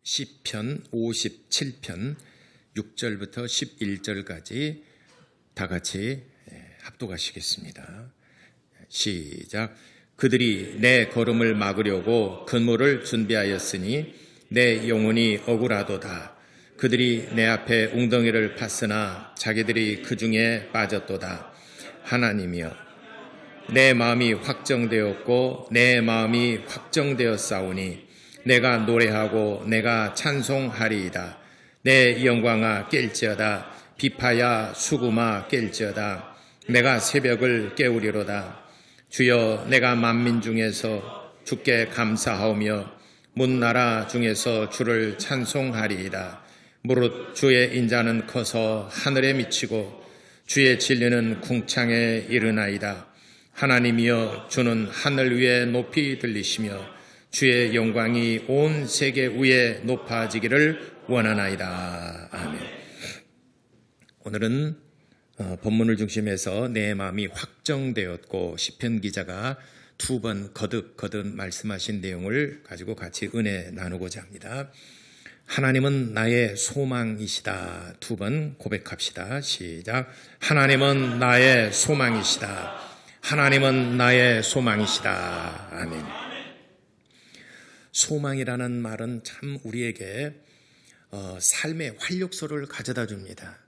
시편 57편 6절부터 11절까지 다 같이 합독하시겠습니다. 시작. 그들이 내 걸음을 막으려고 근무를 준비하였으니 내 영혼이 억울하도다. 그들이 내 앞에 웅덩이를 팠으나 자기들이 그 중에 빠졌도다. 하나님이여, 내 마음이 확정되었고 내 마음이 확정되었사오니 내가 노래하고 내가 찬송하리이다. 내 영광아 깰지어다. 비파야 수구마 깰지어다. 내가 새벽을 깨우리로다. 주여, 내가 만민 중에서 주께 감사하오며 문나라 중에서 주를 찬송하리이다. 무릇 주의 인자는 커서 하늘에 미치고 주의 진리는 궁창에 이르나이다. 하나님이여, 주는 하늘 위에 높이 들리시며 주의 영광이 온 세계 위에 높아지기를 원하나이다. 아멘. 오늘은 본문을 중심해서 내 마음이 확정되었고 시편 기자가 두 번 거듭 말씀하신 내용을 가지고 같이 은혜 나누고자 합니다. 하나님은 나의 소망이시다. 두 번 고백합시다. 시작. 하나님은 나의 소망이시다. 하나님은 나의 소망이시다. 아멘. 소망이라는 말은 참 우리에게 삶의 활력소를 가져다 줍니다.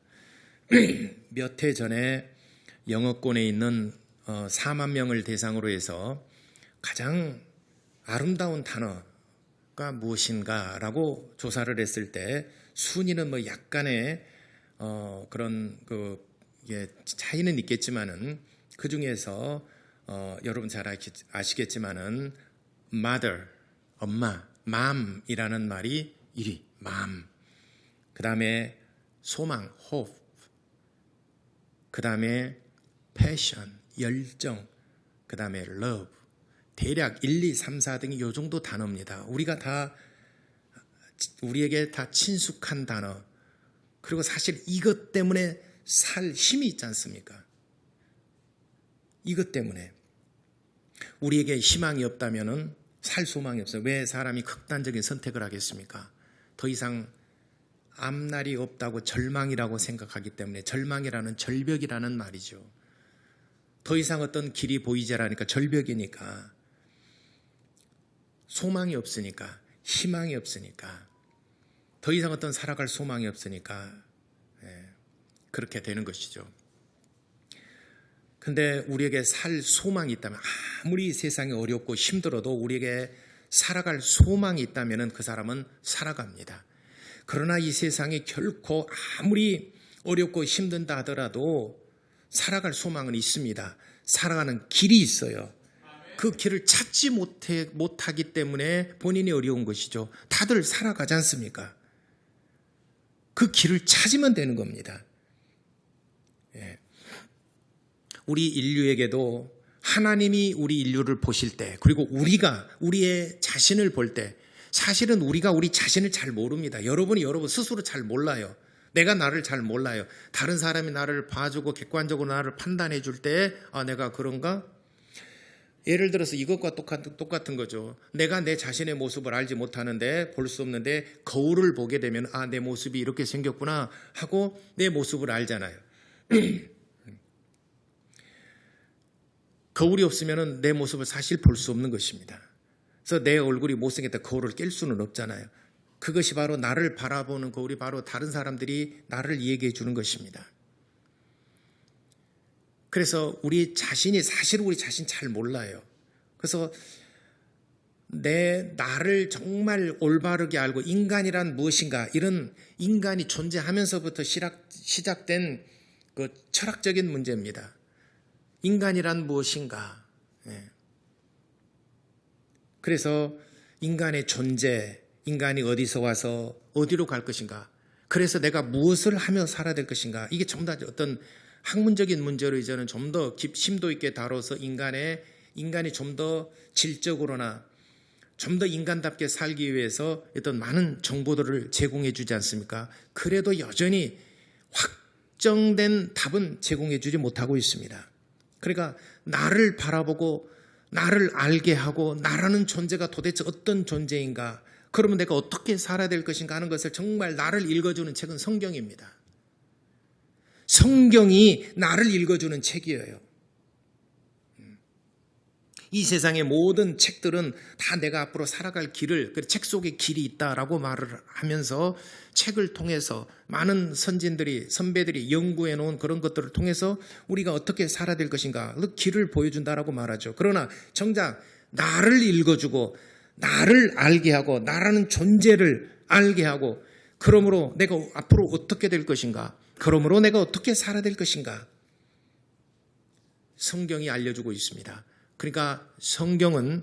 몇 해 전에 영어권에 있는 4만 명을 대상으로 해서 가장 아름다운 단어가 무엇인가라고 조사를 했을 때 순위는 뭐 약간의 그런 차이는 있겠지만은 그 중에서 여러분 잘 아시겠지만은 mother, 엄마, mom이라는 말이 1위, mom. 그 다음에 소망, hope. 그 다음에 passion, 열정. 그 다음에 love. 대략 1, 2, 3, 4 등이 요 정도 단어입니다. 우리에게 다 친숙한 단어. 그리고 사실 이것 때문에 살 힘이 있지 않습니까? 이것 때문에. 우리에게 희망이 없다면은 살 소망이 없어요. 왜 사람이 극단적인 선택을 하겠습니까? 더 이상 앞날이 없다고 절망이라고 생각하기 때문에 절망이라는 절벽이라는 말이죠. 더 이상 어떤 길이 보이지 않으니까 절벽이니까 소망이 없으니까 희망이 없으니까 더 이상 어떤 살아갈 소망이 없으니까 그렇게 되는 것이죠. 근데 우리에게 살 소망이 있다면 아무리 세상이 어렵고 힘들어도 우리에게 살아갈 소망이 있다면 그 사람은 살아갑니다. 그러나 이 세상이 결코 아무리 어렵고 힘든다 하더라도 살아갈 소망은 있습니다. 살아가는 길이 있어요. 그 길을 찾지 못하기 때문에 본인이 어려운 것이죠. 다들 살아가지 않습니까? 그 길을 찾으면 되는 겁니다. 우리 인류에게도 하나님이 우리 인류를 보실 때, 그리고 우리가 우리의 자신을 볼 때, 사실은 우리가 우리 자신을 잘 모릅니다. 여러분이 여러분 스스로 잘 몰라요. 내가 나를 잘 몰라요. 다른 사람이 나를 봐주고 객관적으로 나를 판단해 줄 때, 내가 그런가? 예를 들어서 이것과 똑같은 거죠. 내가 내 자신의 모습을 알지 못하는데, 볼 수 없는데 거울을 보게 되면 내 모습이 이렇게 생겼구나 하고 내 모습을 알잖아요. 거울이 없으면 내 모습을 사실 볼 수 없는 것입니다. 그래서 내 얼굴이 못생겼다 거울을 깰 수는 없잖아요. 그것이 바로 나를 바라보는 거울이 바로 다른 사람들이 나를 얘기해 주는 것입니다. 그래서 우리 자신이 사실 우리 자신 잘 몰라요. 그래서 나를 정말 올바르게 알고 인간이란 무엇인가, 이런 인간이 존재하면서부터 시작된 그 철학적인 문제입니다. 인간이란 무엇인가? 그래서 인간의 존재, 인간이 어디서 와서 어디로 갈 것인가? 그래서 내가 무엇을 하며 살아야 될 것인가? 이게 전부 다 어떤 학문적인 문제로 이제는 좀 더 심도 있게 다뤄서 인간이 좀 더 질적으로나 좀 더 인간답게 살기 위해서 어떤 많은 정보들을 제공해 주지 않습니까? 그래도 여전히 확정된 답은 제공해 주지 못하고 있습니다. 그러니까 나를 바라보고 나를 알게 하고 나라는 존재가 도대체 어떤 존재인가, 그러면 내가 어떻게 살아야 될 것인가 하는 것을 정말 나를 읽어주는 책은 성경입니다. 성경이 나를 읽어주는 책이에요. 이 세상의 모든 책들은 다 내가 앞으로 살아갈 길을, 책 속에 길이 있다라고 말을 하면서 책을 통해서 많은 선진들이, 선배들이 연구해 놓은 그런 것들을 통해서 우리가 어떻게 살아야 될 것인가, 그 길을 보여준다라고 말하죠. 그러나 정작 나를 읽어주고 나를 알게 하고 나라는 존재를 알게 하고, 그러므로 내가 앞으로 어떻게 될 것인가, 그러므로 내가 어떻게 살아야 될 것인가, 성경이 알려주고 있습니다. 그러니까 성경은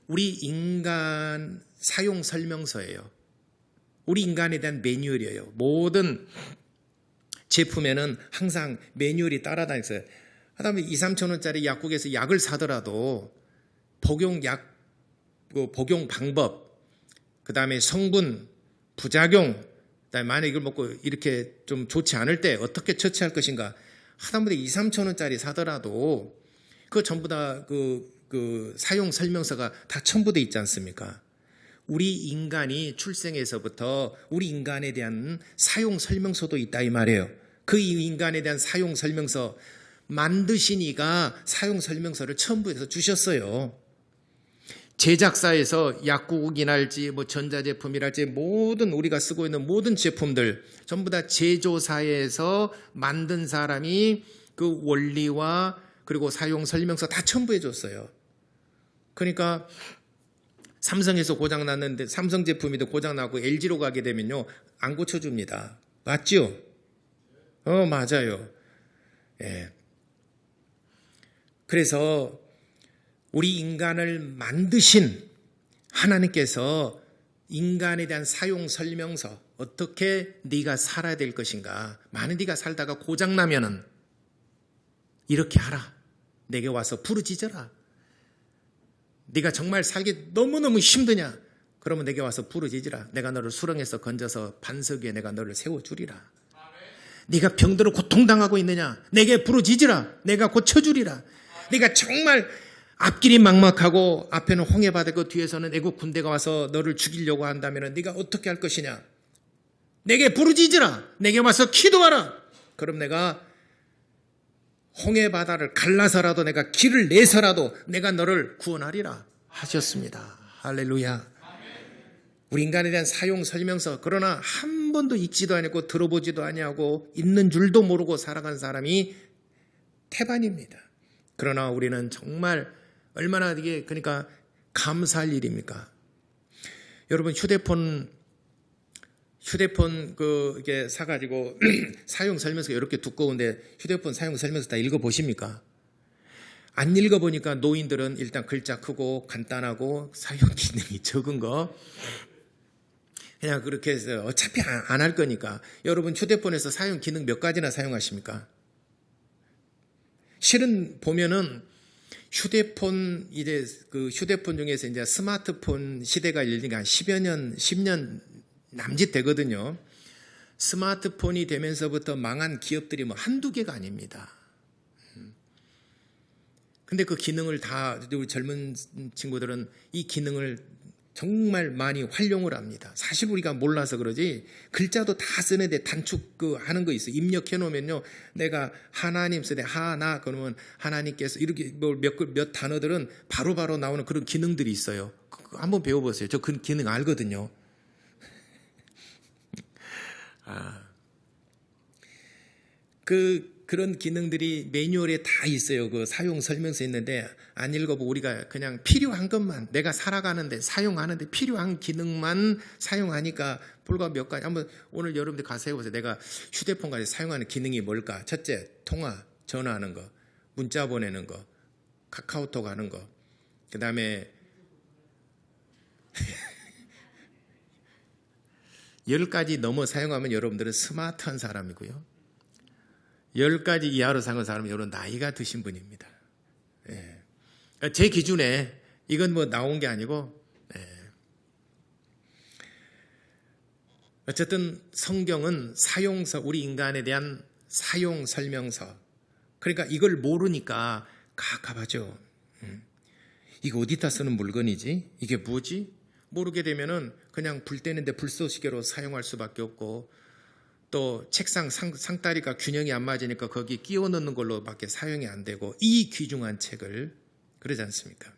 우리 인간 사용 설명서예요. 우리 인간에 대한 매뉴얼이에요. 모든 제품에는 항상 매뉴얼이 따라다녔어요. 그다음에 2, 3천 원짜리 약국에서 약을 사더라도 복용 방법, 그다음에 성분, 부작용, 그다음에 만약 이걸 먹고 이렇게 좀 좋지 않을 때 어떻게 처치할 것인가, 하다못해 2, 3천 원짜리 사더라도 그 전부 다 그 사용 설명서가 다 첨부되어 있지 않습니까? 우리 인간이 출생에서부터 우리 인간에 대한 사용 설명서도 있다 이 말이에요. 그 인간에 대한 사용 설명서, 만드신 이가 사용 설명서를 첨부해서 주셨어요. 제작사에서 약국이랄지 뭐 전자제품이랄지 모든 우리가 쓰고 있는 모든 제품들 전부 다 제조사에서 만든 사람이 그 원리와 그리고 사용 설명서 다 첨부해 줬어요. 그러니까 삼성에서 고장 났는데, 삼성 제품이도 고장 나고 LG로 가게 되면요 안 고쳐줍니다. 맞죠? 맞아요. 예. 그래서 우리 인간을 만드신 하나님께서 인간에 대한 사용 설명서, 어떻게 네가 살아야 될 것인가, 만약 네가 살다가 고장 나면은 이렇게 하라, 내게 와서 부르짖어라. 네가 정말 살기 너무너무 힘드냐, 그러면 내게 와서 부르짖으라. 내가 너를 수렁에서 건져서 반석 위에 내가 너를 세워주리라. 네가 병들어 고통당하고 있느냐, 내게 부르짖으라. 내가 고쳐주리라. 네가 정말 앞길이 막막하고 앞에는 홍해바다고 뒤에서는 애국 군대가 와서 너를 죽이려고 한다면 네가 어떻게 할 것이냐, 내게 부르짖으라. 내게 와서 기도하라. 그럼 내가 홍해바다를 갈라서라도, 내가 길을 내서라도 내가 너를 구원하리라 하셨습니다. 할렐루야. 우리 인간에 대한 사용 설명서, 그러나 한 번도 읽지도 않고 들어보지도 아니하고 있는 줄도 모르고 살아간 사람이 태반입니다. 그러나 우리는 정말 얼마나 이게 그러니까 감사할 일입니까? 여러분 휴대폰 이게 사가지고 사용 설명서가 이렇게 두꺼운데 휴대폰 사용 설명서 다 읽어보십니까? 안 읽어보니까 노인들은 일단 글자 크고 간단하고 사용 기능이 적은 거 그냥 그렇게 해서 어차피 안 할 거니까. 여러분 휴대폰에서 사용 기능 몇 가지나 사용하십니까? 실은 보면은 휴대폰 중에서 이제 스마트폰 시대가 열리니까 한 10년 남짓 되거든요. 스마트폰이 되면서부터 망한 기업들이 뭐 한두 개가 아닙니다. 근데 그 기능을 다 우리 젊은 친구들은 이 기능을 정말 많이 활용을 합니다. 사실 우리가 몰라서 그러지 글자도 다 쓰는데 단축 하는 거 있어요. 입력해 놓으면요, 내가 하나님 쓰되 하나 그러면 하나님께서 이렇게 몇 단어들은 바로바로 나오는 그런 기능들이 있어요. 한번 배워보세요. 저 그 기능 알거든요. 그런 기능들이 매뉴얼에 다 있어요. 그 사용 설명서 있는데 안 읽어보고 우리가 그냥 필요한 것만, 내가 살아가는데 사용하는데 필요한 기능만 사용하니까 불과 몇 가지. 한번 오늘 여러분들 가서 해보세요. 내가 휴대폰 가지고 사용하는 기능이 뭘까? 첫째, 통화, 전화하는 거, 문자 보내는 거, 카카오톡 하는 거, 그 다음에 10가지 넘어 사용하면 여러분들은 스마트한 사람이고요. 10가지 이하로 사용한 사람은 여러분 나이가 드신 분입니다. 예. 제 기준에 이건 뭐 나온 게 아니고, 어쨌든 성경은 사용서, 우리 인간에 대한 사용 설명서. 그러니까 이걸 모르니까 갑갑하죠. 이거 어디다 쓰는 물건이지? 이게 뭐지? 모르게 되면은 그냥 불 때는데 불쏘시개로 사용할 수밖에 없고, 또 책상 상다리가 균형이 안 맞으니까 거기 끼워 넣는 걸로밖에 사용이 안 되고, 이 귀중한 책을, 그러지 않습니까?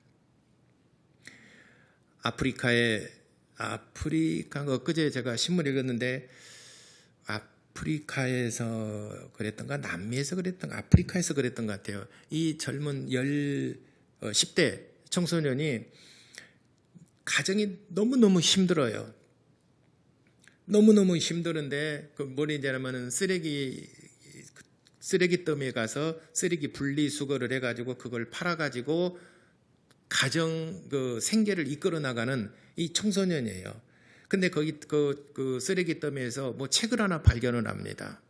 엊그제 제가 신문 읽었는데, 아프리카에서 그랬던가 남미에서 그랬던가 아프리카에서 그랬던 것 같아요. 이 젊은 10대 청소년이 가정이 너무너무 힘들어요. 너무너무 힘드는데 그 뭐냐면은 쓰레기 더미에 가서 쓰레기 분리수거를 해가지고 그걸 팔아가지고 가정 그 생계를 이끌어 나가는 이 청소년이에요. 근데 거기 그 쓰레기 더미에서 뭐 책을 하나 발견을 합니다.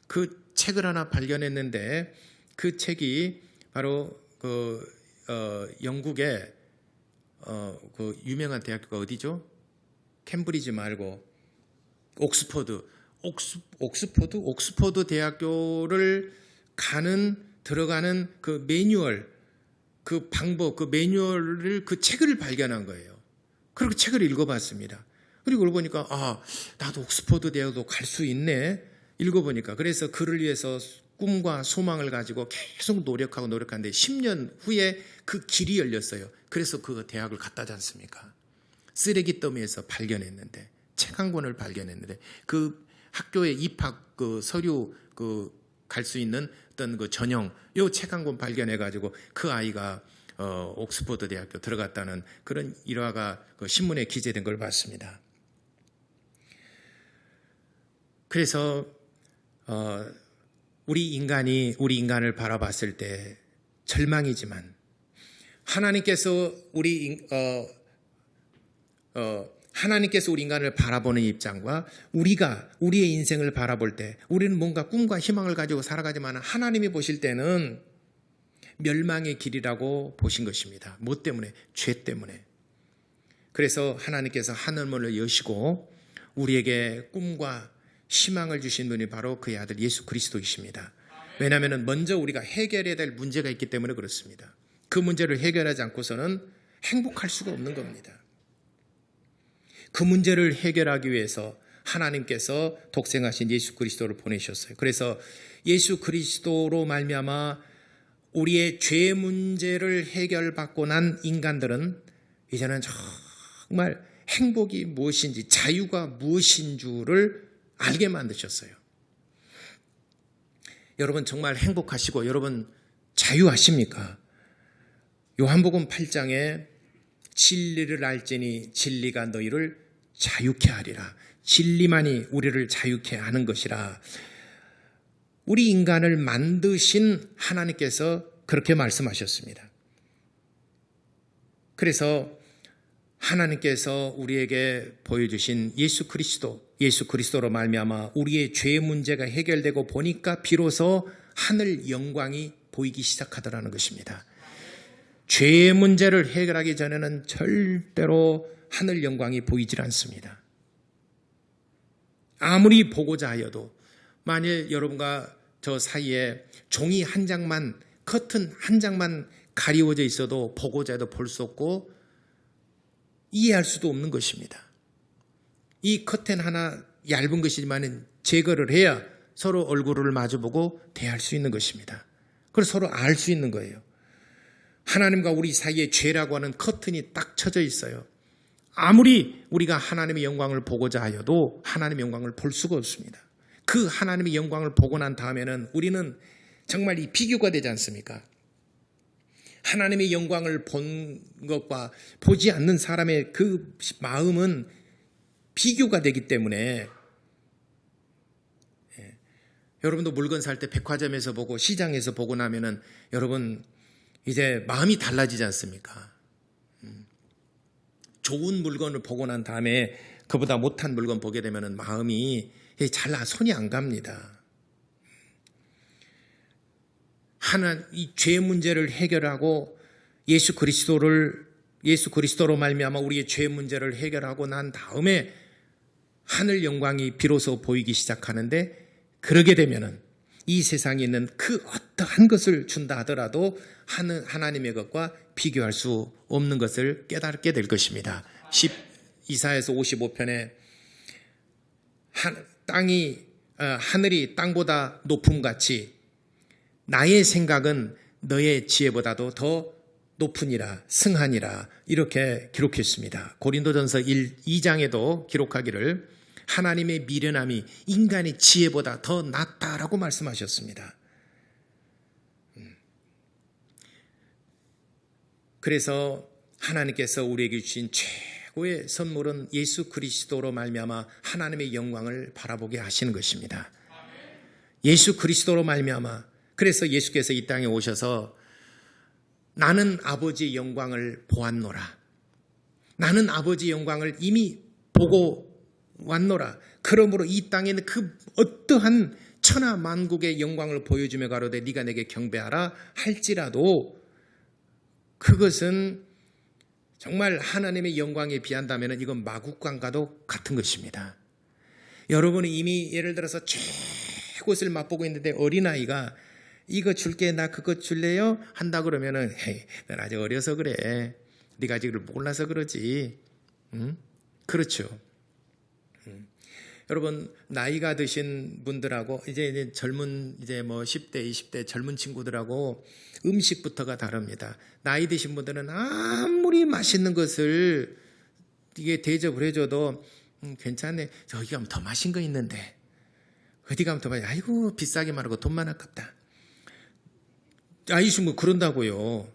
그 책을 하나 발견했는데 그 책이 바로 영국의 그 유명한 대학교가 어디죠? 캠브리지 말고 옥스퍼드 대학교를 들어가는 그 매뉴얼, 그 방법, 그 매뉴얼을, 그 책을 발견한 거예요. 그리고 책을 읽어봤습니다. 그리고 읽어보니까 나도 옥스퍼드 대학도 갈 수 있네. 읽어보니까. 그래서 그를 위해서 꿈과 소망을 가지고 계속 노력하는데 10년 후에 그 길이 열렸어요. 그래서 그 대학을 갔다지 않습니까? 쓰레기 더미에서 발견했는데, 책 한 권을 발견했는데, 그 학교에 입학 그 서류 갈 수 있는 어떤 그 전형, 요 책 한 권 발견해가지고 그 아이가 옥스퍼드 대학교 들어갔다는 그런 일화가 그 신문에 기재된 걸 봤습니다. 그래서 우리 인간을 바라봤을 때 절망이지만, 하나님께서 우리 인간을 바라보는 입장과 우리의 인생을 바라볼 때, 우리는 뭔가 꿈과 희망을 가지고 살아가지만 하나님이 보실 때는 멸망의 길이라고 보신 것입니다. 뭐 때문에? 죄 때문에. 그래서 하나님께서 하늘문을 여시고 우리에게 꿈과 희망을 주신 분이 바로 그의 아들 예수 그리스도이십니다. 왜냐하면 먼저 우리가 해결해야 될 문제가 있기 때문에 그렇습니다. 그 문제를 해결하지 않고서는 행복할 수가 없는 겁니다. 그 문제를 해결하기 위해서 하나님께서 독생하신 예수 그리스도를 보내셨어요. 그래서 예수 그리스도로 말미암아 우리의 죄 문제를 해결받고 난 인간들은 이제는 정말 행복이 무엇인지, 자유가 무엇인 줄을 알게 만드셨어요. 여러분 정말 행복하시고 여러분 자유하십니까? 요한복음 8장에 진리를 알지니 진리가 너희를 자유케 하리라. 진리만이 우리를 자유케 하는 것이라. 우리 인간을 만드신 하나님께서 그렇게 말씀하셨습니다. 그래서 하나님께서 우리에게 보여주신 예수 그리스도로 말미암아 우리의 죄 문제가 해결되고 보니까 비로소 하늘 영광이 보이기 시작하더라는 것입니다. 죄의 문제를 해결하기 전에는 절대로 하늘 영광이 보이질 않습니다. 아무리 보고자 하여도, 만일 여러분과 저 사이에 종이 한 장만, 커튼 한 장만 가리워져 있어도 보고자 해도 볼 수 없고 이해할 수도 없는 것입니다. 이 커튼 하나 얇은 것이지만 제거를 해야 서로 얼굴을 마주보고 대할 수 있는 것입니다. 그래서 서로 알 수 있는 거예요. 하나님과 우리 사이에 죄라고 하는 커튼이 딱 쳐져 있어요. 아무리 우리가 하나님의 영광을 보고자 하여도 하나님의 영광을 볼 수가 없습니다. 그 하나님의 영광을 보고 난 다음에는 우리는 정말 이 비교가 되지 않습니까? 하나님의 영광을 본 것과 보지 않는 사람의 그 마음은 비교가 되기 때문에, 여러분도 물건 살 때 백화점에서 보고 시장에서 보고 나면은 여러분 이제 마음이 달라지지 않습니까? 좋은 물건을 보고 난 다음에 그보다 못한 물건 보게 되면은 마음이 손이 안 갑니다. 이 죄 문제를 해결하고 예수 그리스도로 말미암아 우리의 죄 문제를 해결하고 난 다음에 하늘 영광이 비로소 보이기 시작하는데, 그러게 되면은 이 세상에 있는 그 어떠한 것을 준다 하더라도 하나님의 것과 비교할 수 없는 것을 깨닫게 될 것입니다. 이사야서 55편에 하늘이 땅보다 높음같이 나의 생각은 너의 지혜보다도 더 높으니라 승하니라 이렇게 기록했습니다. 고린도전서 2장에도 기록하기를 하나님의 미련함이 인간의 지혜보다 더 낫다라고 말씀하셨습니다. 그래서 하나님께서 우리에게 주신 최고의 선물은 예수 그리스도로 말미암아 하나님의 영광을 바라보게 하시는 것입니다. 예수 그리스도로 말미암아 그래서 예수께서 이 땅에 오셔서 나는 아버지의 영광을 보았노라. 나는 아버지의 영광을 이미 보고 왔노라. 그러므로 이 땅에는 그 어떠한 천하 만국의 영광을 보여주며 가로되 네가 내게 경배하라 할지라도 그것은 정말 하나님의 영광에 비한다면 이건 마국간과도 같은 것입니다. 여러분이 이미 예를 들어서 최고를 맛보고 있는데 어린아이가 이거 줄게 나 그거 줄래요? 한다 그러면은 헤이, 넌 아직 어려서 그래. 네가 아직 몰라서 그러지. 그렇죠. 여러분 나이가 드신 분들하고 이제 젊은 이제 뭐 10대, 20대 젊은 친구들하고 음식부터가 다릅니다. 나이 드신 분들은 아무리 맛있는 것을 이게 대접을 해줘도 괜찮네. 저기 가면 더 맛있는 거 있는데 어디 가면 더 맛있. 아이고 비싸게만 하고 돈만 아깝다. 아이씨 뭐 그런다고요.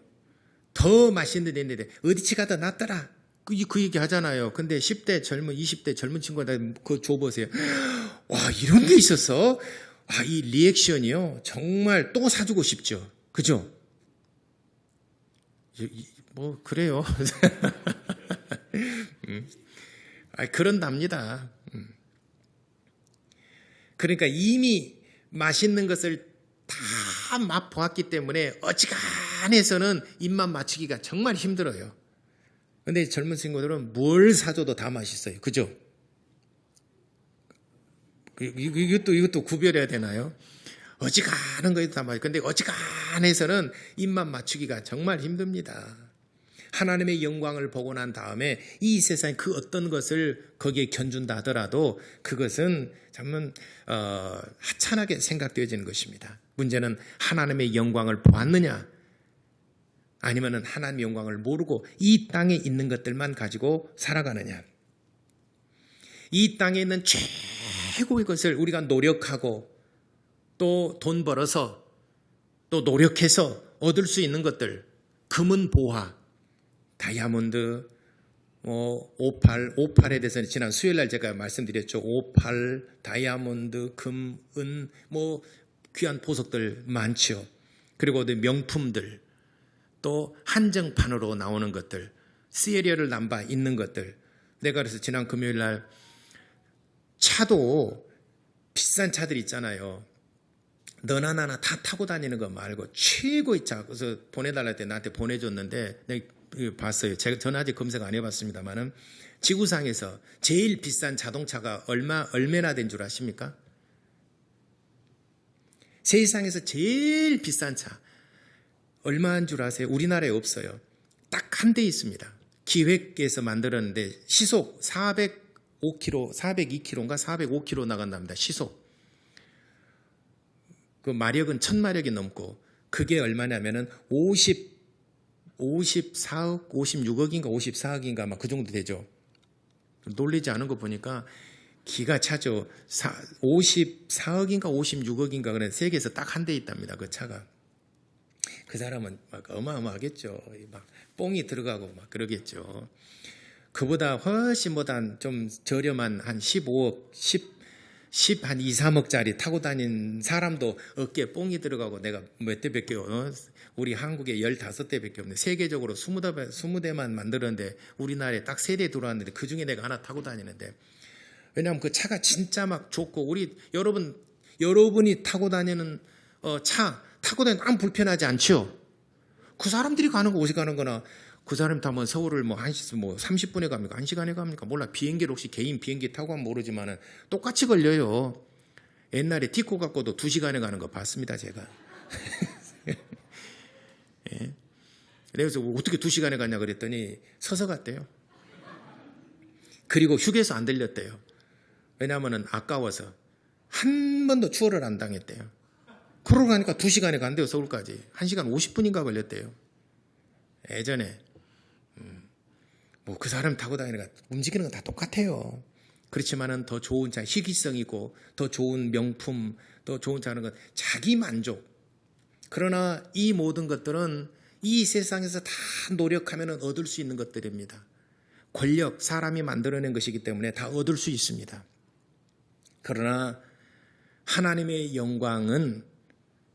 더 맛있는 데 있는데 어디치 가다 낫더라. 그 얘기 하잖아요. 근데 10대 젊은 20대 젊은 친구들 그거 줘보세요. 와 이런 게 있었어. 이 리액션이요 정말 또 사주고 싶죠. 그죠? 뭐 그래요. 그런답니다. 그러니까 이미 맛있는 것을 다 맛보았기 때문에 어지간해서는 입맛 맞추기가 정말 힘들어요. 근데 젊은 친구들은 뭘 사줘도 다 맛있어요. 그죠? 이것도 구별해야 되나요? 어지간한 거에도 다 맛있어요. 근데 어지간해서는 입맛 맞추기가 정말 힘듭니다. 하나님의 영광을 보고 난 다음에 이 세상의 그 어떤 것을 거기에 견준다 하더라도 그것은 정말 하찮하게 생각되어지는 것입니다. 문제는 하나님의 영광을 보았느냐 아니면 하나님의 영광을 모르고 이 땅에 있는 것들만 가지고 살아가느냐. 이 땅에 있는 최고의 것을 우리가 노력하고 또 돈 벌어서 또 노력해서 얻을 수 있는 것들, 금은 보화, 다이아몬드, 오팔에 대해서는 지난 수요일날 제가 말씀드렸죠. 오팔, 다이아몬드, 금, 은, 귀한 보석들 많죠. 그리고 명품들, 또 한정판으로 나오는 것들, 시리얼을 남바 있는 것들. 내가 그래서 지난 금요일날 차도 비싼 차들 있잖아요. 너나 나나 다 타고 다니는 거 말고 최고의 차. 그래서 보내달라 할 때 나한테 보내줬는데 내가 봤어요. 저는 아직 검색 안 해봤습니다만은 지구상에서 제일 비싼 자동차가 얼마나 된 줄 아십니까? 세상에서 제일 비싼 차 얼마인 줄 아세요? 우리나라에 없어요. 딱 한 대 있습니다. 기획에서 만들었는데 시속 405km, 402km인가 405km 나간답니다. 시속. 그 마력은 1000마력이 넘고 그게 얼마냐면은 54억, 56억인가 54억인가 아마 그 정도 되죠. 놀리지 않은 거 보니까 기가 차죠. 54억인가 56억인가 그래 세계에서 딱 한 대 있답니다. 그 차가. 그 사람은 막 어마어마하겠죠. 막 뽕이 들어가고 막 그러겠죠. 그보다 훨씬보다 좀 저렴한 한 15억, 한 2, 3억짜리 타고 다닌 사람도 어깨에 뽕이 들어가고 내가 몇 대밖에 우리 한국에 15대밖에 없는데 세계적으로 20대만 만들었는데 우리나라에 딱 3대 들어왔는데 그중에 내가 하나 타고 다니는데 왜냐하면 그 차가 진짜 막 좋고 여러분이 타고 다니는 차 타고 다니면 아무 불편하지 않죠. 그 사람들이 가는 거 어디 가는 거나 그 사람 타면 서울을 30분에 갑니까? 1시간에 갑니까? 몰라. 비행기를 혹시 개인 비행기 타고 가면 모르지만은 똑같이 걸려요. 옛날에 티코 갖고도 2시간에 가는 거 봤습니다, 제가. 예. 그래서 어떻게 2시간에 갔냐 그랬더니 서서 갔대요. 그리고 휴게소 안 들렸대요. 왜냐하면 아까워서. 한 번도 추월을 안 당했대요. 그러고 가니까 2시간에 간대요, 서울까지. 1시간 50분인가 걸렸대요. 예전에. 뭐 그 사람 타고 다니는 거, 움직이는 건 다 똑같아요. 그렇지만은 더 좋은 차, 희귀성 있고 더 좋은 명품, 더 좋은 차는 건 자기 만족. 그러나 이 모든 것들은 이 세상에서 다 노력하면 얻을 수 있는 것들입니다. 권력, 사람이 만들어낸 것이기 때문에 다 얻을 수 있습니다. 그러나 하나님의 영광은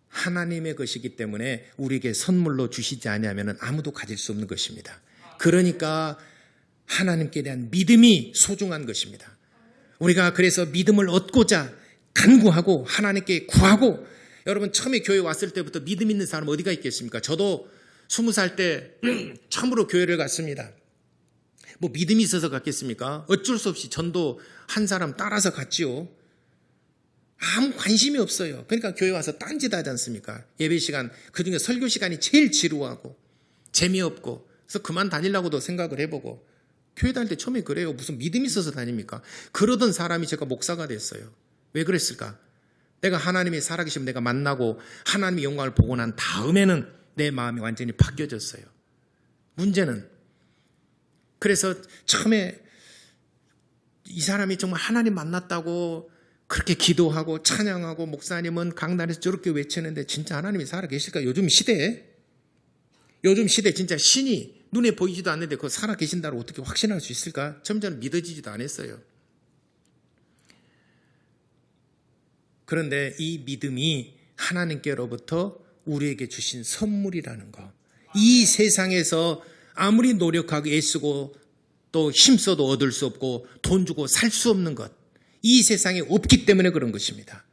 하나님의 것이기 때문에 우리에게 선물로 주시지 않으면 아무도 가질 수 없는 것입니다. 그러니까 하나님께 대한 믿음이 소중한 것입니다. 우리가 그래서 믿음을 얻고자 간구하고 하나님께 구하고, 여러분 처음에 교회 왔을 때부터 믿음 있는 사람 어디가 있겠습니까? 저도 20살 때 처음으로 교회를 갔습니다. 뭐 믿음이 있어서 갔겠습니까? 어쩔 수 없이 전도 한 사람 따라서 갔지요. 아무 관심이 없어요. 그러니까 교회 와서 딴짓 하지 않습니까? 예배 시간, 그중에 설교 시간이 제일 지루하고 재미없고, 그래서 그만 다니려고도 생각을 해보고, 교회 다닐 때 처음에 그래요. 무슨 믿음이 있어서 다닙니까? 그러던 사람이 제가 목사가 됐어요. 왜 그랬을까? 내가 하나님이 살아계시면 내가 만나고 하나님의 영광을 보고 난 다음에는 내 마음이 완전히 바뀌어졌어요. 문제는, 그래서 처음에 이 사람이 정말 하나님 만났다고 그렇게 기도하고 찬양하고 목사님은 강단에서 저렇게 외치는데 진짜 하나님이 살아계실까? 요즘 시대에 진짜 신이 눈에 보이지도 않는데 그거 살아계신다고 어떻게 확신할 수 있을까? 점점 믿어지지도 않았어요. 그런데 이 믿음이 하나님께로부터 우리에게 주신 선물이라는 거. 이 세상에서 아무리 노력하고 애쓰고 또 힘써도 얻을 수 없고 돈 주고 살 수 없는 것. 이 세상에 없기 때문에 그런 것입니다.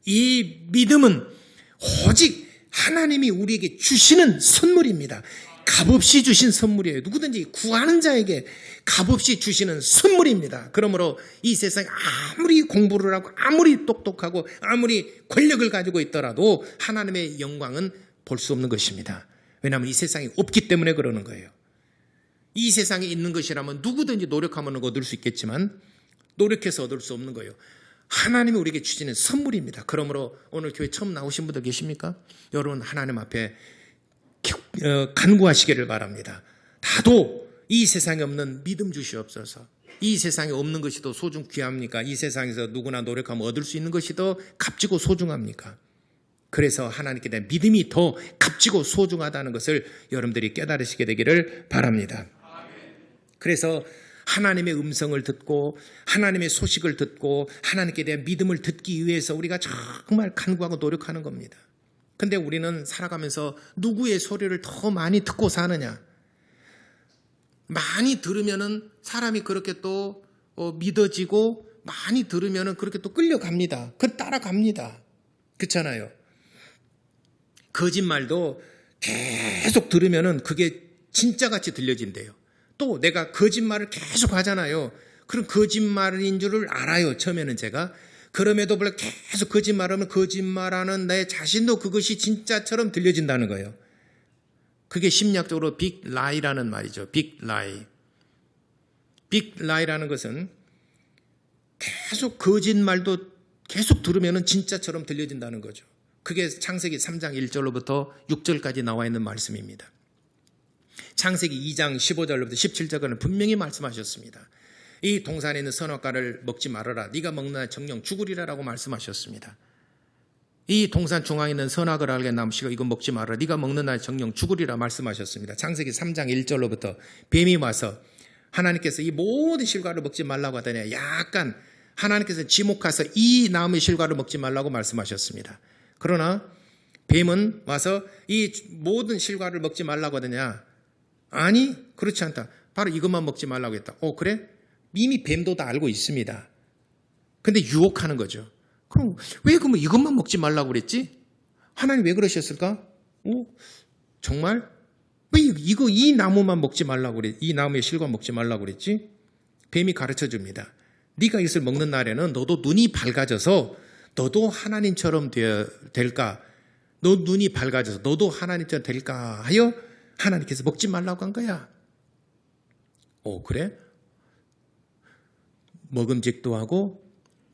이 믿음은 오직 하나님이 우리에게 주시는 선물입니다. 값없이 주신 선물이에요. 누구든지 구하는 자에게 값없이 주시는 선물입니다. 그러므로 이 세상에 아무리 공부를 하고 아무리 똑똑하고 아무리 권력을 가지고 있더라도 하나님의 영광은 볼 수 없는 것입니다. 왜냐하면 이 세상에 없기 때문에 그러는 거예요. 이 세상에 있는 것이라면 누구든지 노력하면 얻을 수 있겠지만 노력해서 얻을 수 없는 거예요. 하나님이 우리에게 주시는 선물입니다. 그러므로 오늘 교회 처음 나오신 분들 계십니까? 여러분 하나님 앞에 간구하시기를 바랍니다. 나도 이 세상에 없는 믿음 주시옵소서. 이 세상에 없는 것이 더 소중 귀합니까? 이 세상에서 누구나 노력하면 얻을 수 있는 것이 더 값지고 소중합니까? 그래서 하나님께 대한 믿음이 더 값지고 소중하다는 것을 여러분들이 깨달으시게 되기를 바랍니다. 그래서 하나님의 음성을 듣고 하나님의 소식을 듣고 하나님께 대한 믿음을 듣기 위해서 우리가 정말 간구하고 노력하는 겁니다. 근데 우리는 살아가면서 누구의 소리를 더 많이 듣고 사느냐? 많이 들으면은 사람이 그렇게 또 믿어지고 많이 들으면은 그렇게 또 끌려갑니다. 그 따라갑니다. 그렇잖아요. 거짓말도 계속 들으면은 그게 진짜같이 들려진대요. 또 내가 거짓말을 계속 하잖아요. 그럼 거짓말인 줄을 알아요. 처음에는 제가. 그럼에도 불구하고 계속 거짓말하면 거짓말하는 내 자신도 그것이 진짜처럼 들려진다는 거예요. 그게 심리학적으로 빅 라이라는 말이죠. 빅 라이. 빅 라이라는 것은 계속 거짓말도 계속 들으면 진짜처럼 들려진다는 거죠. 그게 창세기 3장 1절로부터 6절까지 나와 있는 말씀입니다. 창세기 2장 15절로부터 17절까지는 분명히 말씀하셨습니다. 이 동산에 있는 선악과를 먹지 말아라. 네가 먹는 날 정령 죽으리라라고 말씀하셨습니다. 이 동산 중앙에 있는 선악을 알게 나무씨가 이거 먹지 말아라. 네가 먹는 날 정령 죽으리라 말씀하셨습니다. 창세기 3장 1절로부터 뱀이 와서 하나님께서 이 모든 실과를 먹지 말라고 하더니 약간 하나님께서 지목해서 이 나무의 실과를 먹지 말라고 말씀하셨습니다. 그러나 뱀은 와서 이 모든 실과를 먹지 말라고 하더냐? 아니, 그렇지 않다. 바로 이것만 먹지 말라고 했다. 그래? 이미 뱀도 다 알고 있습니다. 근데 유혹하는 거죠. 그럼 왜 그러면 이것만 먹지 말라고 그랬지? 하나님 왜 그러셨을까? 정말? 왜 이 나무만 먹지 말라고 그랬지? 이 나무의 실과 먹지 말라고 그랬지? 뱀이 가르쳐 줍니다. 네가 이것을 먹는 날에는 너도 눈이 밝아져서 너도 하나님처럼 될까? 너 눈이 밝아져서 너도 하나님처럼 될까 하여 하나님께서 먹지 말라고 한 거야. 그래? 먹음직도 하고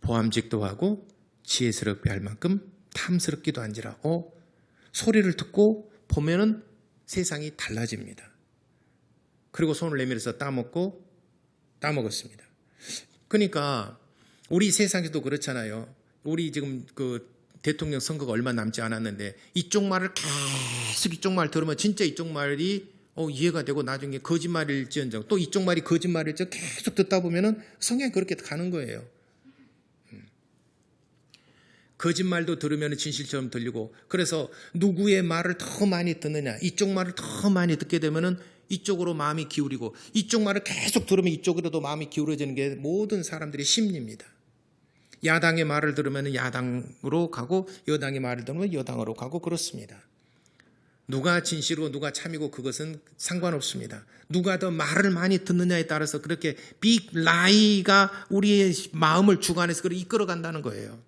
보암직도 하고 지혜스럽게 할 만큼 탐스럽기도 한지라. 소리를 듣고 보면은 세상이 달라집니다. 그리고 손을 내밀어서 따먹었습니다. 그러니까 우리 세상에도 그렇잖아요. 우리 지금 그 대통령 선거가 얼마 남지 않았는데 이쪽 말을 계속 이쪽 말 들으면 진짜 이쪽 말이 이해가 되고 나중에 거짓말일지언정 또 이쪽 말이 거짓말일지언정 계속 듣다 보면은 성향이 그렇게 가는 거예요. 거짓말도 들으면 진실처럼 들리고, 그래서 누구의 말을 더 많이 듣느냐, 이쪽 말을 더 많이 듣게 되면은 이쪽으로 마음이 기울이고, 이쪽 말을 계속 들으면 이쪽으로도 마음이 기울어지는 게 모든 사람들의 심리입니다. 야당의 말을 들으면 야당으로 가고 여당의 말을 들으면 여당으로 가고 그렇습니다. 누가 진실이고 누가 참이고 그것은 상관없습니다. 누가 더 말을 많이 듣느냐에 따라서 그렇게 빅 라이가 우리의 마음을 주관해서 그렇게 이끌어간다는 거예요.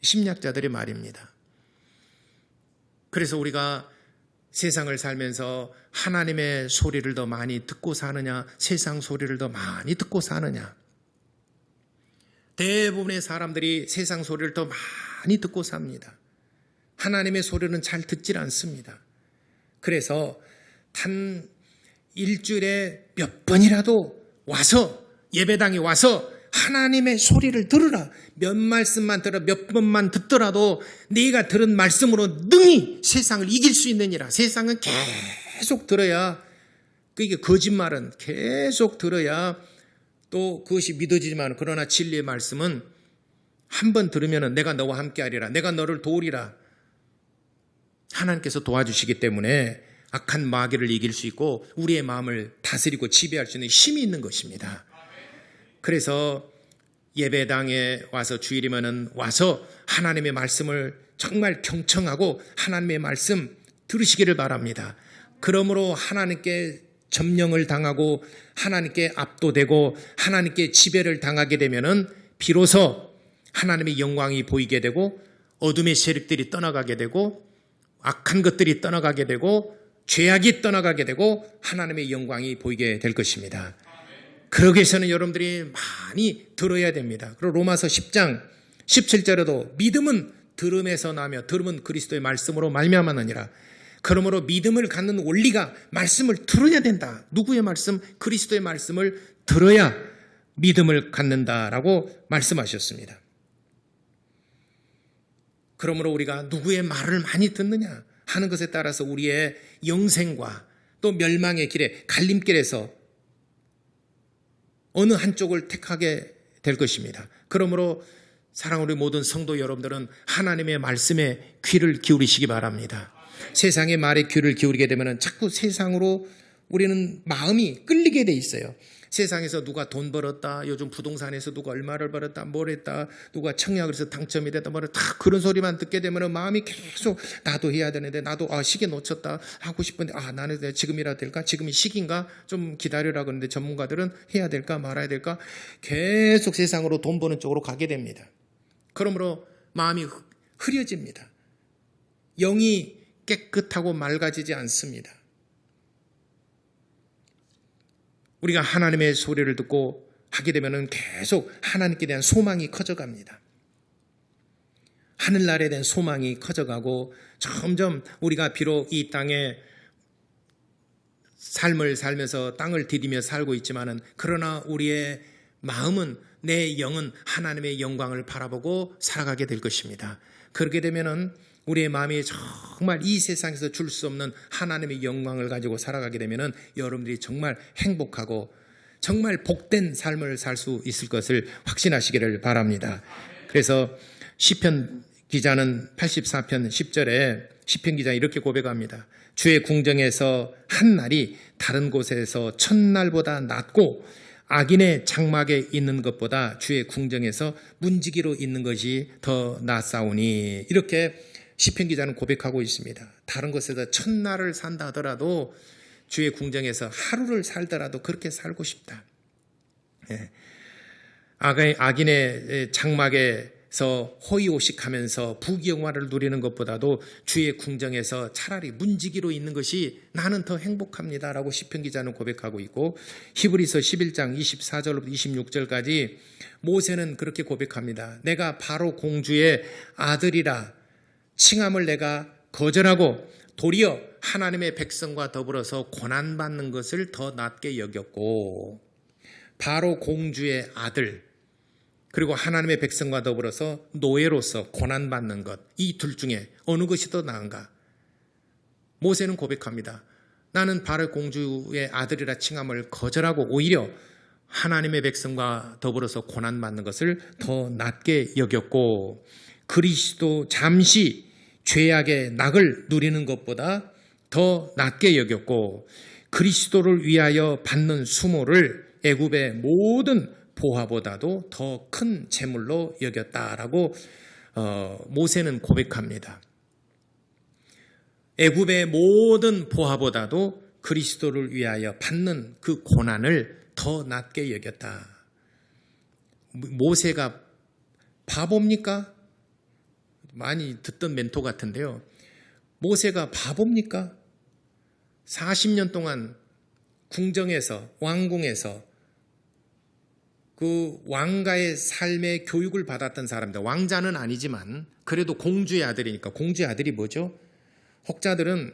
심리학자들의 말입니다. 그래서 우리가 세상을 살면서 하나님의 소리를 더 많이 듣고 사느냐, 세상 소리를 더 많이 듣고 사느냐. 대부분의 사람들이 세상 소리를 더 많이 듣고 삽니다. 하나님의 소리는 잘 듣질 않습니다. 그래서 단 일주일에 몇 번이라도 와서, 예배당에 와서 하나님의 소리를 들으라. 몇 말씀만 들어, 몇 번만 듣더라도 네가 들은 말씀으로 능히 세상을 이길 수 있느니라. 세상은 계속 들어야, 그게 거짓말은 계속 들어야 또 그것이 믿어지지만, 그러나 진리의 말씀은 한 번 들으면 내가 너와 함께하리라, 내가 너를 도우리라. 하나님께서 도와주시기 때문에 악한 마귀를 이길 수 있고 우리의 마음을 다스리고 지배할 수 있는 힘이 있는 것입니다. 그래서 예배당에 와서 주일이면은 와서 하나님의 말씀을 정말 경청하고 하나님의 말씀 들으시기를 바랍니다. 그러므로 하나님께 점령을 당하고 하나님께 압도되고 하나님께 지배를 당하게 되면은 비로소 하나님의 영광이 보이게 되고 어둠의 세력들이 떠나가게 되고 악한 것들이 떠나가게 되고 죄악이 떠나가게 되고 하나님의 영광이 보이게 될 것입니다. 그러기 위해서는 여러분들이 많이 들어야 됩니다. 그리고 로마서 10장 17절에도 믿음은 들음에서 나며 들음은 그리스도의 말씀으로 말미암았느니라. 그러므로 믿음을 갖는 원리가 말씀을 들어야 된다. 누구의 말씀? 그리스도의 말씀을 들어야 믿음을 갖는다라고 말씀하셨습니다. 그러므로 우리가 누구의 말을 많이 듣느냐 하는 것에 따라서 우리의 영생과 또 멸망의 길에, 갈림길에서 어느 한쪽을 택하게 될 것입니다. 그러므로 사랑하는 우리 모든 성도 여러분들은 하나님의 말씀에 귀를 기울이시기 바랍니다. 세상의 말에 귀를 기울이게 되면 자꾸 세상으로 우리는 마음이 끌리게 돼 있어요. 세상에서 누가 돈 벌었다, 요즘 부동산에서 누가 얼마를 벌었다, 뭘 했다, 누가 청약을 해서 당첨이 됐다, 다 그런 소리만 듣게 되면 마음이 계속 나도 해야 되는데, 나도 시기 놓쳤다 하고 싶은데, 나는 지금이라 될까? 지금이 시기인가? 좀 기다려라 그러는데 전문가들은 해야 될까 말아야 될까? 계속 세상으로 돈 버는 쪽으로 가게 됩니다. 그러므로 마음이 흐려집니다. 영이 깨끗하고 맑아지지 않습니다. 우리가 하나님의 소리를 듣고 하게 되면 계속 하나님께 대한 소망이 커져갑니다. 하늘나라에 대한 소망이 커져가고 점점 우리가 비록 이 땅에 삶을 살면서 땅을 디디며 살고 있지만은, 그러나 우리의 마음은, 내 영은 하나님의 영광을 바라보고 살아가게 될 것입니다. 그렇게 되면은 우리의 마음이 정말 이 세상에서 줄 수 없는 하나님의 영광을 가지고 살아가게 되면은 여러분들이 정말 행복하고 정말 복된 삶을 살 수 있을 것을 확신하시기를 바랍니다. 그래서 시편 기자는 84편 10절에 시편 기자 이렇게 고백합니다. 주의 궁정에서 한 날이 다른 곳에서 첫날보다 낫고 악인의 장막에 있는 것보다 주의 궁정에서 문지기로 있는 것이 더 낫사오니, 이렇게 시편 기자는 고백하고 있습니다. 다른 곳에서 첫날을 산다 하더라도 주의 궁정에서 하루를 살더라도 그렇게 살고 싶다. 악인의 장막에 호의호식하면서 부귀영화를 누리는 것보다도 주의 궁정에서 차라리 문지기로 있는 것이 나는 더 행복합니다라고 시편 기자는 고백하고 있고, 히브리서 11장 24절부터 26절까지 모세는 그렇게 고백합니다. 내가 바로 공주의 아들이라 칭함을 내가 거절하고 도리어 하나님의 백성과 더불어서 고난받는 것을 더 낫게 여겼고, 바로 공주의 아들 그리고 하나님의 백성과 더불어서 노예로서 고난받는 것, 이 둘 중에 어느 것이 더 나은가? 모세는 고백합니다. 나는 바로 공주의 아들이라 칭함을 거절하고 오히려 하나님의 백성과 더불어서 고난받는 것을 더 낫게 여겼고, 그리스도 잠시 죄악의 낙을 누리는 것보다 더 낫게 여겼고, 그리스도를 위하여 받는 수모를 애굽의 모든 보화보다도 더 큰 재물로 여겼다라고 모세는 고백합니다. 애굽의 모든 보화보다도 그리스도를 위하여 받는 그 고난을 더 낫게 여겼다. 모세가 바보입니까? 많이 듣던 멘토 같은데요. 모세가 바보입니까? 40년 동안 궁정에서, 왕궁에서 그 왕가의 삶의 교육을 받았던 사람들, 왕자는 아니지만 그래도 공주의 아들이니까. 공주의 아들이 뭐죠? 혹자들은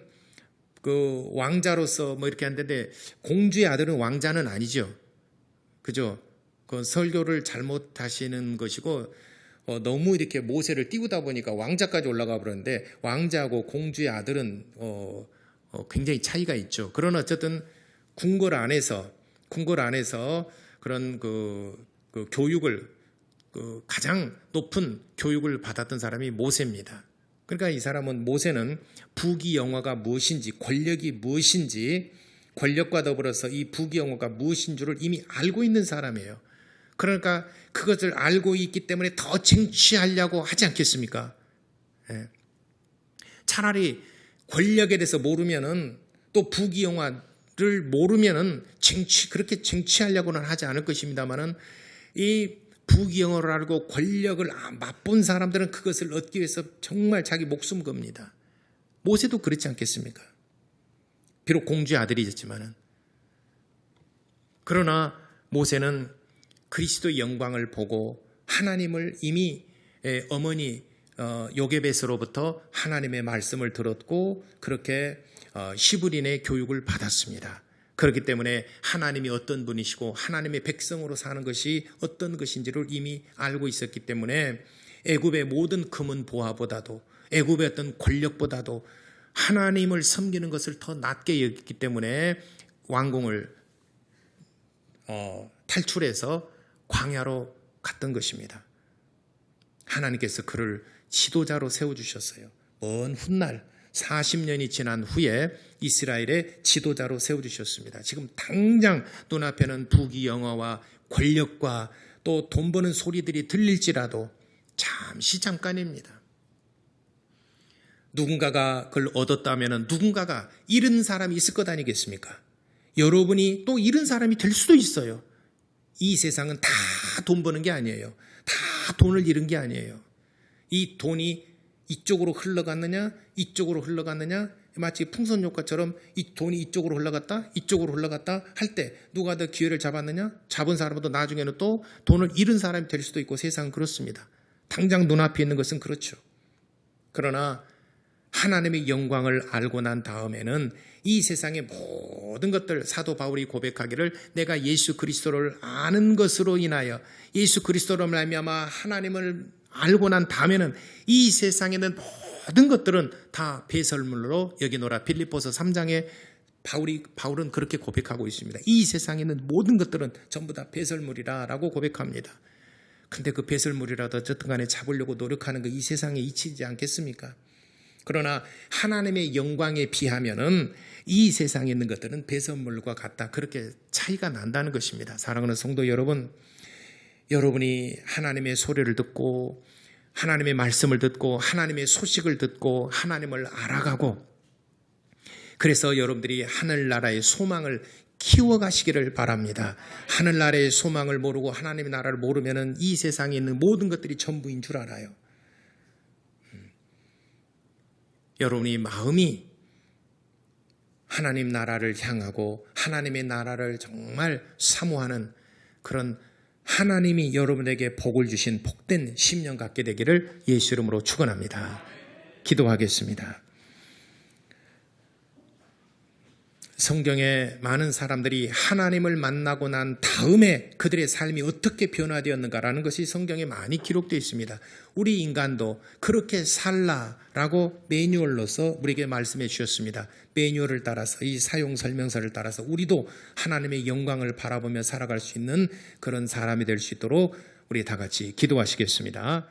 그 왕자로서 뭐 이렇게 하는데, 공주의 아들은 왕자는 아니죠. 그죠? 그 설교를 잘못하시는 것이고, 너무 이렇게 모세를 띄우다 보니까 왕자까지 올라가 버렸는데, 왕자하고 공주의 아들은 굉장히 차이가 있죠. 그러나 어쨌든 궁궐 안에서 그런 그 교육을, 가장 높은 교육을 받았던 사람이 모세입니다. 그러니까 이 사람은, 모세는 부귀영화가 무엇인지, 권력이 무엇인지, 권력과 더불어서 이 부귀영화가 무엇인 줄을 이미 알고 있는 사람이에요. 그러니까 그것을 알고 있기 때문에 더 쟁취하려고 하지 않겠습니까? 차라리 권력에 대해서 모르면은, 또 부귀영화를 모르면은 그렇게 쟁취하려고는 하지 않을 것입니다만은, 이 부귀영화를 알고 권력을 맛본 사람들은 그것을 얻기 위해서 정말 자기 목숨 겁니다. 모세도 그렇지 않겠습니까? 비록 공주의 아들이었지만은. 그러나 모세는 그리스도의 영광을 보고 하나님을 이미 어머니 요게벳으로부터 하나님의 말씀을 들었고, 그렇게 히브리인의 교육을 받았습니다. 그렇기 때문에 하나님이 어떤 분이시고 하나님의 백성으로 사는 것이 어떤 것인지를 이미 알고 있었기 때문에 애굽의 모든 금은 보화보다도, 애굽의 어떤 권력보다도 하나님을 섬기는 것을 더 낫게 여겼기 때문에 왕궁을 탈출해서 광야로 갔던 것입니다. 하나님께서 그를 지도자로 세워주셨어요. 먼 훗날 40년이 지난 후에 이스라엘의 지도자로 세워주셨습니다. 지금 당장 눈앞에는 부귀영화와 권력과 또 돈 버는 소리들이 들릴지라도 잠깐입니다. 누군가가 그걸 얻었다면 누군가가 잃은 사람이 있을 것 아니겠습니까? 여러분이 또 잃은 사람이 될 수도 있어요. 이 세상은 다 돈 버는 게 아니에요. 다 돈을 잃은 게 아니에요. 이 돈이 이쪽으로 흘러갔느냐, 이쪽으로 흘러갔느냐, 마치 풍선 효과처럼 이 돈이 이쪽으로 흘러갔다, 이쪽으로 흘러갔다 할 때 누가 더 기회를 잡았느냐? 잡은 사람도 나중에는 또 돈을 잃은 사람이 될 수도 있고, 세상은 그렇습니다. 당장 눈앞에 있는 것은 그렇죠. 그러나 하나님의 영광을 알고 난 다음에는 이 세상의 모든 것들, 사도 바울이 고백하기를 내가 예수 그리스도를 아는 것으로 인하여, 예수 그리스도로 말미암아 하나님을 알고 난 다음에는 이 세상에 있는 모든 것들은 다 배설물로 여기노라. 빌립보서 3장에 바울은 그렇게 고백하고 있습니다. 이 세상에 있는 모든 것들은 전부 다 배설물이라고 고백합니다. 근데 그 배설물이라도 어쨌든 간에 잡으려고 노력하는 거 이 세상에 잊히지 않겠습니까? 그러나 하나님의 영광에 비하면은 이 세상에 있는 것들은 배설물과 같다. 그렇게 차이가 난다는 것입니다. 사랑하는 성도 여러분, 여러분이 하나님의 소리를 듣고 하나님의 말씀을 듣고 하나님의 소식을 듣고 하나님을 알아가고, 그래서 여러분들이 하늘나라의 소망을 키워가시기를 바랍니다. 하늘나라의 소망을 모르고 하나님의 나라를 모르면 이 세상에 있는 모든 것들이 전부인 줄 알아요. 여러분이 마음이 하나님 나라를 향하고 하나님의 나라를 정말 사모하는 그런 하나님이 여러분에게 복을 주신 복된 10년 갖게 되기를 예수 이름으로 축원합니다. 기도하겠습니다. 성경에 많은 사람들이 하나님을 만나고 난 다음에 그들의 삶이 어떻게 변화되었는가라는 것이 성경에 많이 기록되어 있습니다. 우리 인간도 그렇게 살라라고 매뉴얼로서 우리에게 말씀해 주셨습니다. 매뉴얼을 따라서 이 사용 설명서를 따라서 우리도 하나님의 영광을 바라보며 살아갈 수 있는 그런 사람이 될 수 있도록 우리 다 같이 기도하시겠습니다.